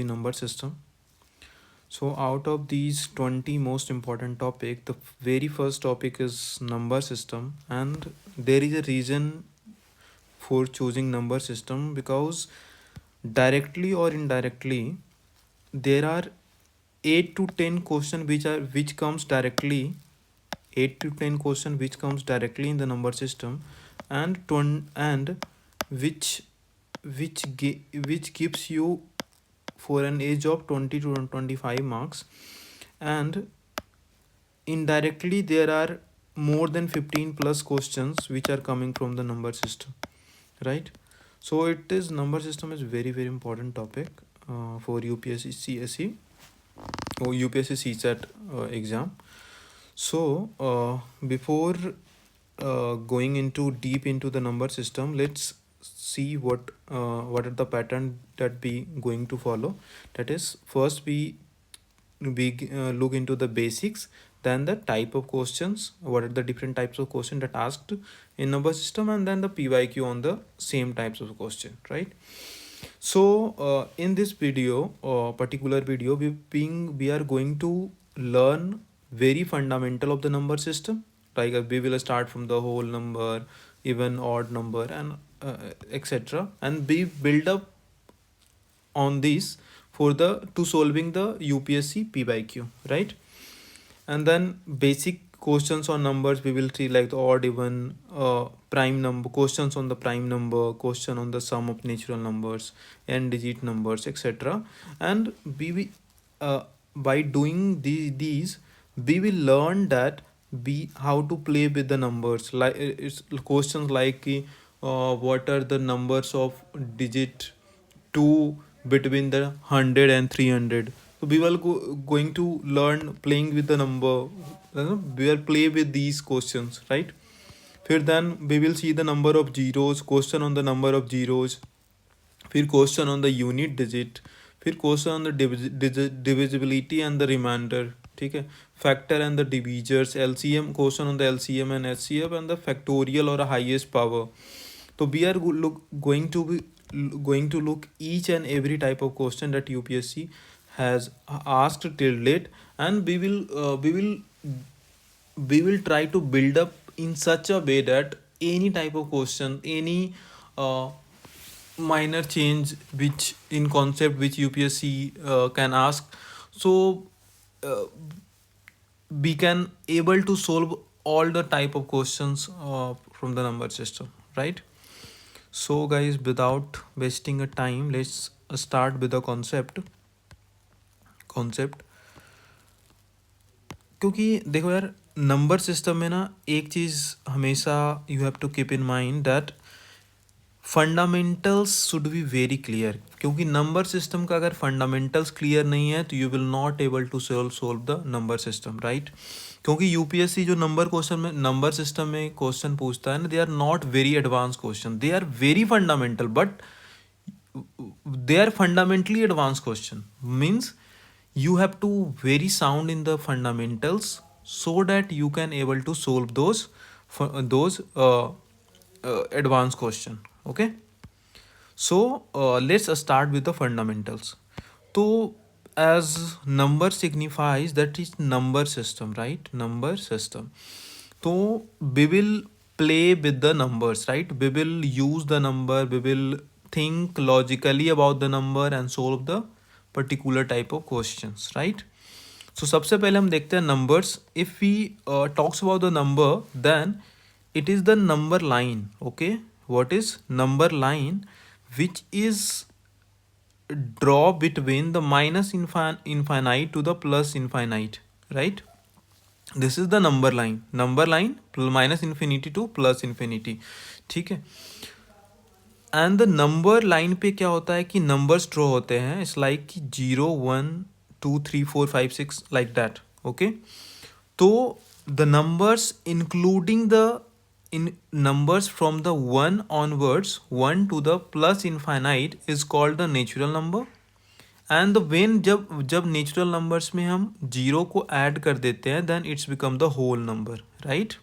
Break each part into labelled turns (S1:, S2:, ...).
S1: the number system. So out of these 20 most important topic, the very first topic is number system, and there is a reason for choosing number system because directly or indirectly there are 8 to 10 question which comes directly 8 to 10 question which comes directly in the number system, and which which gives you for an age of 20 to 25 marks, and indirectly there are more than 15 plus questions which are coming from the number system, right? So it is number system is very important topic for UPSC CSE or UPSC CSAT exam. So before going into deep into the number system, let's see what are the pattern that we going to follow. That is, first we look into the basics, then the type of questions, what are the different types of question that asked in number system, and then the PYQ on the same types of question, right? So in this video, particular video, we are going to learn very fundamental of the number system. Like we will start from the whole number, even odd number, and etc. And we build up on this for the to solving the UPSC PYQ, right? And then basic questions on numbers we will see, like the odd, even, prime number, questions on the prime number, question on the sum of natural numbers, n digit numbers, etc. And by doing these we will learn that we how to play with the numbers, like it's questions like what are the numbers of digit 2 between the 100 and 300. So we will going to learn playing with the number. We will play with these questions, right? Then we will see the number of zeros, question on the number of zeros, फिर question on the unit digit, फिर question on the divisibility and the remainder, ठीक है, factor and the divisors, LCM, question on the LCM and HCF, and the factorial or highest power. So we are going to look each and every type of question that UPSC has asked till date, and we will try to build up in such a way that any type of question, any minor change which in concept which UPSC can ask, so uh, we can able to solve all the type of questions from the number system, right? So guys, without wasting a time, let's start with the concept. क्योंकि देखो यार, number system में ना एक चीज़ हमेशा you have to keep in mind that fundamentals should be very clear, क्योंकि number system का अगर फंडामेंटल्स क्लियर नहीं है तो you will not able to solve the number system, right? क्योंकि यूपीएससी जो नंबर सिस्टम में क्वेश्चन पूछता है ना, they are not very advance question, they are very fundamental, but they are fundamentally advanced question, means you have to very sound in the fundamentals so that you can able to solve those advanced question. Okay, so let's start with the fundamentals. So as number signifies, that is number system, right? Number system. So we will play with the numbers, right? We will use the number, we will think logically about the number and solve the particular type of questions, right? So सबसे पहले हम देखते हैं numbers. If we talks about the number, then it is the number line. Okay, what is number line? Which is draw between the minus infinite to the plus infinite, right? This is the number line minus infinity to plus infinity, ठीक है? And the number line पे क्या होता है कि numbers draw होते हैं, it's like कि 0 1 2 3 4 5 6 लाइक दैट. ओके, तो the numbers including the in numbers from the 1 onwards 1 to the plus infinite is called the natural number. And when जब नेचुरल नंबर्स में हम जीरो को ऐड कर देते हैं, then it's become the whole number, right?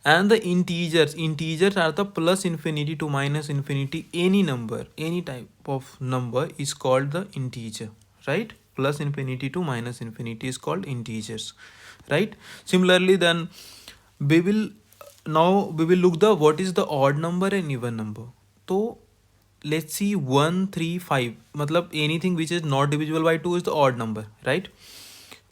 S1: and the integers are the plus infinity to minus infinity, any number, any type of number is called the integer, right? Plus infinity to minus infinity is called integers, right? Similarly, then we will we will look the what is the odd number and even number. So let's see 1 3 5, मतलब anything which is not divisible by 2 is the odd number, right?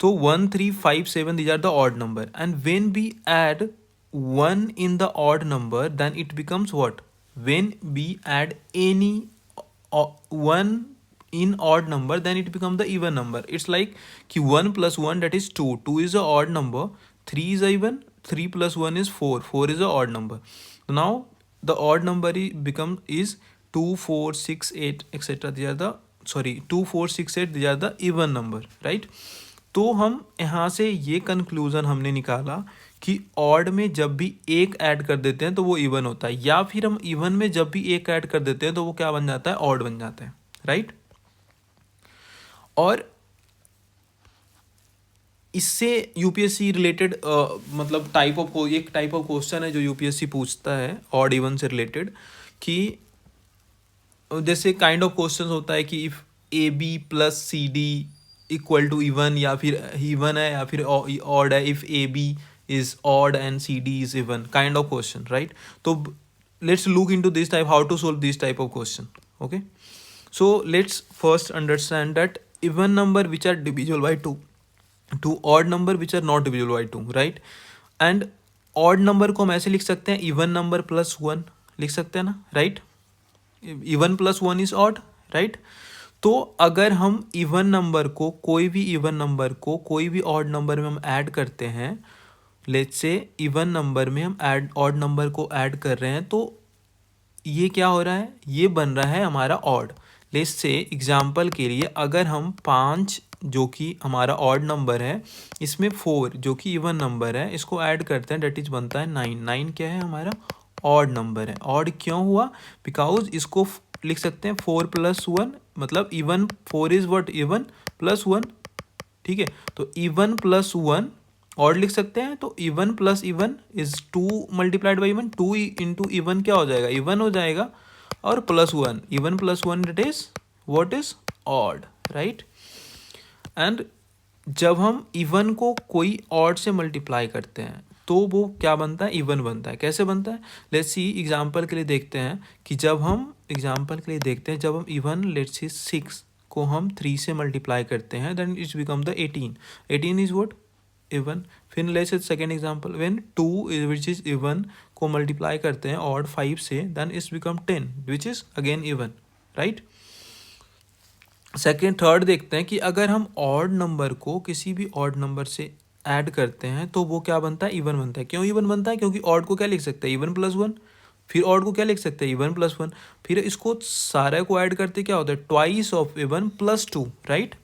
S1: So 1 3 5 7, these are the odd number, and when we add 1 in the odd number, then it becomes what? When we add any 1 in odd number, then it becomes the even number. It's like कि 1 plus 1, that is 2. 2 is the odd number, 3 is the even, 3 plus 1 is 4, 4 is the odd number. Now the odd number is 2 4 6 8 etc. These are the 2 4 6 8, these are the even number, right? तो हम यहाँ से ये conclusion हमने निकाला कि odd में जब भी एक ऐड कर देते हैं तो वो इवन होता है, या फिर हम इवन में जब भी एक ऐड कर देते हैं तो वो क्या बन जाता है? ऑड बन जाता है, राइट? और इससे यूपीएससी रिलेटेड मतलब एक टाइप ऑफ क्वेश्चन है जो यूपीएससी पूछता है ऑड इवन से रिलेटेड, कि जैसे काइंड ऑफ क्वेश्चन होता है कि if a b plus c d equal to even, या फिर इवन है या फिर ऑड है, if a b is odd and c d is even, kind of question, right? तो let's look into this type, how to solve this type of question. Okay, so let's first understand that even number which are divisible by 2 to odd number which are not divisible by 2, right? And odd number को हम ऐसे लिख सकते हैं even number plus 1 लिख सकते हैं ना, right? even plus 1 is odd, right? तो अगर हम इवन नंबर को, कोई भी इवन नंबर को कोई भी ऑड नंबर में हम ऐड करते हैं, लेट्स से इवन नंबर में हम ऑड नंबर को ऐड कर रहे हैं, तो ये क्या हो रहा है? ये बन रहा है हमारा ऑड. लेट्स से एग्जांपल के लिए अगर हम 5 जो कि हमारा ऑड नंबर है, इसमें 4 जो कि इवन नंबर है, इसको ऐड करते हैं, डेट इज बनता है 9. 9 क्या है? हमारा ऑड नंबर है. ऑड क्यों हुआ? बिकॉज इसको लिख सकते हैं 4 प्लस 1, मतलब even 4 is what? Even plus 1, ठीक है? तो इवन प्लस 1 ऑड लिख सकते हैं. तो even plus even is 2 multiplied by E one. 2 into even क्या हो जाएगा? इवन हो जाएगा. और plus 1, even plus 1 it is what is? Odd, right? And जब हम इवन को कोई ऑड से मल्टीप्लाई करते हैं तो वो क्या बनता है? इवन बनता है. कैसे बनता है? लेट्स सी एग्जांपल के लिए देखते हैं कि जब हम इवन लेट्स सी 6 को हम 3 से मल्टीप्लाई करते हैं, then it's become the 18. 18 is what? Even. फिर let's say second example, when 2 which is even को मल्टीप्लाई करते हैं ऑड 5 से, then it's become 10 which is again even, right? Third देखते हैं कि अगर हम ऑड नंबर को किसी भी ऑड नंबर से ऐड करते हैं तो वो क्या बनता है? इवन बनता है. क्यों इवन बनता है? क्योंकि ऑड को क्या लिख सकते हैं? Even plus 1. फिर ऑड को क्या लिख सकते हैं? Even plus 1. फिर इसको सारे को ऐड करते क्या होता है? Twice of even plus 2, right?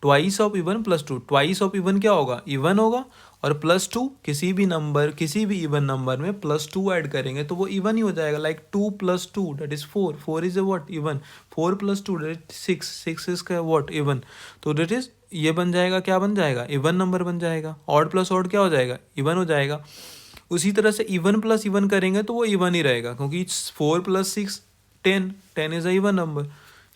S1: Twice of even plus 2. Twice of even क्या होगा? इवन होगा. और प्लस 2 किसी भी इवन नंबर में प्लस 2 ऐड करेंगे तो वो इवन ही हो जाएगा. Like 2 plus 2 that is 4. 4 is a what? Even. 4 plus 2 that is 6. 6 is का व्हाट? इवन. तो दैट इज ये बन जाएगा, क्या बन जाएगा? इवन नंबर बन जाएगा. ऑड प्लस ऑड क्या हो जाएगा? इवन हो जाएगा. उसी तरह से इवन प्लस इवन करेंगे तो वो इवन ही रहेगा, क्योंकि 4 plus 6 10. 10 is a even number,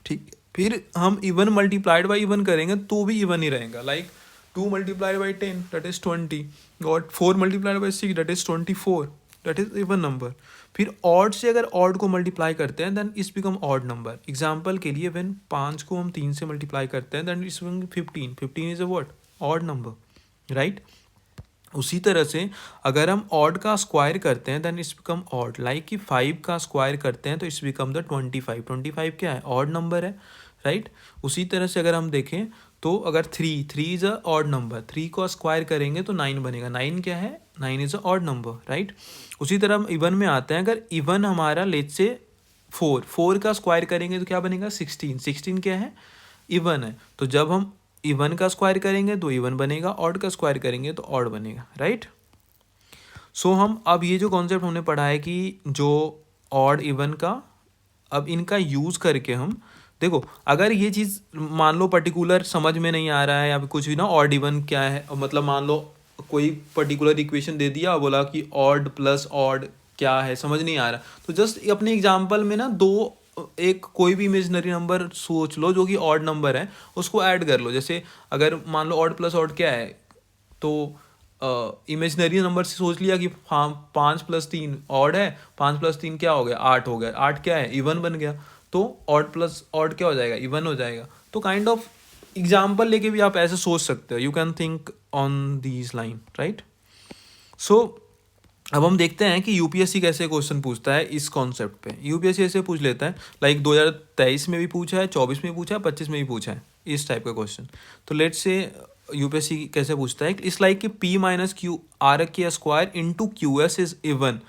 S1: ठीक. फिर हम इवन मल्टीप्लाइड बाई इवन करेंगे तो भी इवन ही रहेगा. Like 2 multiplied by 10 that is 20. और 4 multiplied by 6 that is 24. That is even number. फिर ऑड से अगर ऑड को मल्टीप्लाई करते हैं then it's become odd number. Example के लिए व्हेन 5 को हम 3 से मल्टीप्लाई करते हैं then it's become 15. 15 is a what? Odd number, right? उसी तरह से अगर हम ऑड का स्क्वायर करते हैं then it's become odd. Like कि 5 का स्क्वायर करते हैं तो इट्स बिकम द 25. 25 क्या है? ऑड नंबर है, राइट? उसी तरह से अगर हम देखें तो अगर 3 इज अ ऑड नंबर, 3 को स्क्वायर करेंगे तो 9 बनेगा. 9 क्या है? 9 is a odd number, right? उसी तरह हम इवन में आते हैं. अगर इवन हमारा लेट्स से 4 का स्क्वायर करेंगे तो क्या बनेगा? 16. 16 क्या है? इवन है. तो जब हम इवन का स्क्वायर करेंगे तो इवन बनेगा, ऑड का स्क्वायर करेंगे तो ऑड बनेगा, राइट? सो हम अब ये जो कॉन्सेप्ट हमने पढ़ा है कि जो ऑड इवन का, अब इनका यूज़ करके हम देखो, अगर ये चीज़ मान लो पर्टिकुलर समझ में नहीं आ रहा है या फिर कुछ भी ना, ऑड इवन क्या है, मतलब मान लो कोई पर्टिकुलर इक्वेशन दे दिया, बोला कि ऑड प्लस ऑड क्या है, समझ नहीं आ रहा, तो जस्ट अपने एग्जांपल में ना एक कोई भी इमेजिनरी नंबर सोच लो जो कि ऑड नंबर है, उसको ऐड कर लो। जैसे अगर मान लो ऑड प्लस ऑड क्या है, तो इमेजिनरी नंबर से सोच लिया कि हाँ 5+3 ऑड है, 5+3 क्या हो गया, 8 हो गया, 8 क्या है, इवन बन गया, तो ऑड प्लस ऑड क्या हो जाएगा, इवन हो जाएगा। तो काइंड ऑफ एग्जाम्पल लेके भी आप ऐसे सोच सकते हो, you can think on these line, right. So अब हम देखते हैं कि यूपीएससी कैसे क्वेश्चन पूछता है इस कॉन्सेप्ट पे। यूपीएससी ऐसे पूछ लेता है, लाइक 2023 में भी पूछा है, 24 में भी पूछा है, 25 में भी पूछा है इस टाइप का क्वेश्चन। तो लेट्स से यूपीएससी कैसे पूछता है, इस लाइक कि पी माइनस क्यू आर के square into Q S is even,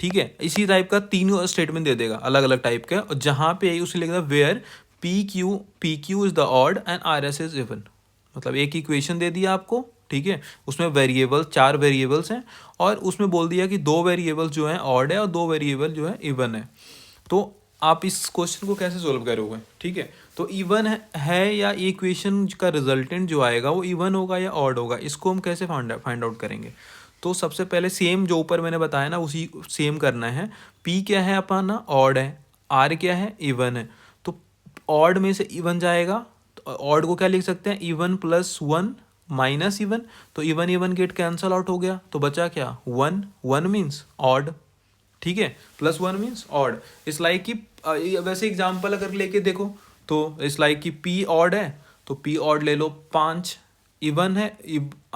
S1: ठीक है। इसी टाइप का 3 स्टेटमेंट दे देगा अलग अलग टाइप का, और जहाँ पे उसे लिखेगा where P Q is the odd and R S is even. मतलब एक इक्वेशन दे दिया आपको, ठीक है, उसमें वेरिएबल 4 वेरिएबल्स हैं, और उसमें बोल दिया कि 2 वेरिएबल जो हैं ऑड है और 2 वेरिएबल जो है इवन है। तो आप इस क्वेश्चन को कैसे सोल्व करोगे, ठीक है। तो इवन है या इक्वेशन का रिजल्टेंट जो आएगा वो इवन होगा या ऑड होगा, इसको हम कैसे फाइंड आउट करेंगे। तो सबसे पहले सेम जो ऊपर मैंने बताया ना उसी सेम करना है। पी क्या है अपना, ऑड है, आर क्या है, इवन है। तो ऑड में से इवन जाएगा, तो ऑड को क्या लिख सकते हैं, इवन प्लस 1 माइनस इवन, तो even even get cancel out हो गया, तो बचा क्या, 1 1 मीन्स ऑड, ठीक है, प्लस 1 मीन्स ऑड। इस लाइक की वैसे एग्जाम्पल अगर लेके देखो तो इस लाइक की पी ऑड है तो पी ऑड ले लो 5, इवन है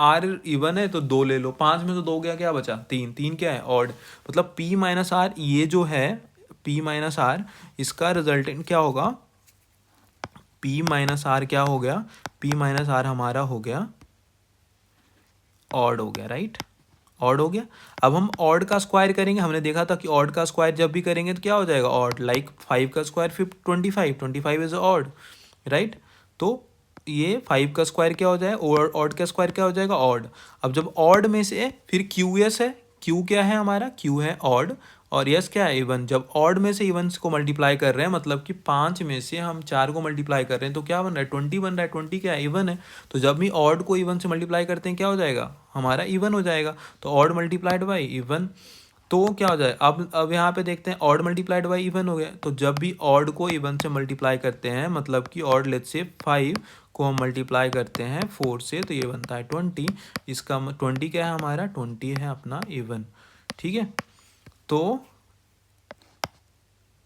S1: आर इवन है तो 2 ले लो, 5 में तो 2 गया, क्या बचा 3, 3 क्या है ऑड। मतलब पी माइनस आर ये जो है पी माइनस आर, इसका रिजल्टेंट क्या होगा, पी माइनस आर क्या हो गया, पी माइनस आर हमारा हो गया ऑड हो गया, राइट, ऑड हो गया। अब हम ऑड का स्क्वायर करेंगे, हमने देखा था कि ऑड का स्क्वायर जब भी करेंगे तो क्या हो जाएगा ऑड, लाइक 5 का स्क्वायर 25 इज ऑड, राइट। तो ये 5 का स्क्वायर क्या हो जाएगा, और ऑड का स्क्वायर क्या हो जाएगा ऑड। अब जब ऑड में से फिर क्यू एस है, क्यू क्या है हमारा, क्यू है ऑड, और यस क्या है इवन। जब ऑड में से इवन को मल्टीप्लाई कर रहे हैं, मतलब कि 5 में से हम 4 को मल्टीप्लाई कर रहे हैं, तो क्या बन रहा है 20 बन रहा है, 20 क्या है इवन है। तो जब भी ऑड को इवन से मल्टीप्लाई करते हैं क्या हो जाएगा हमारा इवन हो जाएगा, तो ऑड मल्टीप्लाइड बाई इवन, तो क्या हो जाए। अब यहाँ पे देखते हैं ऑड मल्टीप्लाइड बाई इवन हो गया, तो जब भी ऑड को इवन से मल्टीप्लाई करते हैं, मतलब कि ऑड लेट्स से 5 को हम मल्टीप्लाई करते हैं 4 से, तो ये बनता है 20। इसका 20 क्या है हमारा, 20 है अपना इवन, ठीक है। तो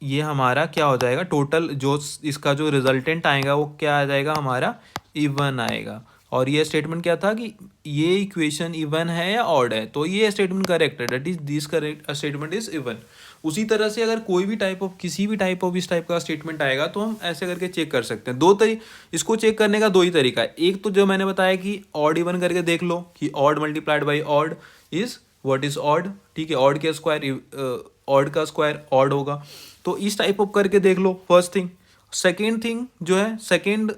S1: ये हमारा क्या हो जाएगा, टोटल जो इसका जो रिजल्टेंट आएगा वो क्या आ जाएगा हमारा, इवन आएगा। और ये स्टेटमेंट क्या था कि ये इक्वेशन इवन है या ऑड है, तो ये स्टेटमेंट करेक्ट है, that is this correct statement is even. उसी तरह से अगर कोई भी टाइप ऑफ किसी भी टाइप ऑफ इस टाइप का स्टेटमेंट आएगा तो हम ऐसे करके चेक कर सकते हैं। इसको चेक करने का 2 ही तरीका है। एक तो जो मैंने बताया कि ऑड इवन करके देख लो कि odd multiplied by odd is what is odd, ठीक है, ऑड के स्क्वायर ऑड का स्क्वायर ऑड होगा। तो इस टाइप ऑफ करके देख लो, फर्स्ट थिंग। सेकेंड थिंग जो है, सेकेंड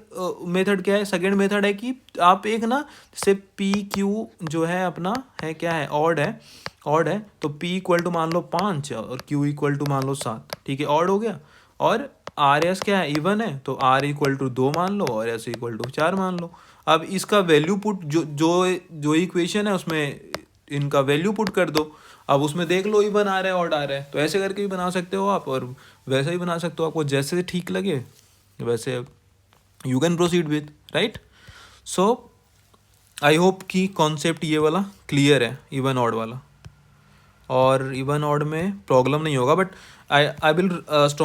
S1: मेथड क्या है, सेकेंड मेथड है कि आप एक ना जैसे पी क्यू जो है अपना है क्या है ऑड है, ऑड है, तो पी इक्वल टू मान लो 5 और क्यू इक्वल टू मान लो 7, ठीक है, ऑड हो गया। और आर एस क्या है इवन है, तो आर इक्वल टू 2 मान लो और एस इक्वल टू 4 मान लो। अब इसका वैल्यू पुट जो जो जो इक्वेशन है उसमें इनका वैल्यू पुट कर दो। अब उसमें देख लो इवन आ रहा है ऑड आ रहा है, तो ऐसे करके भी बना सकते हो आप, और वैसे ही बना सकते हो, आपको जैसे ठीक लगे वैसे you can proceed with, right. So I hope कि कॉन्सेप्ट ये वाला क्लियर है, इवन ऑड वाला। और इवन ऑड में प्रॉब्लम नहीं होगा, बट आई विल स्ट्रॉन्ग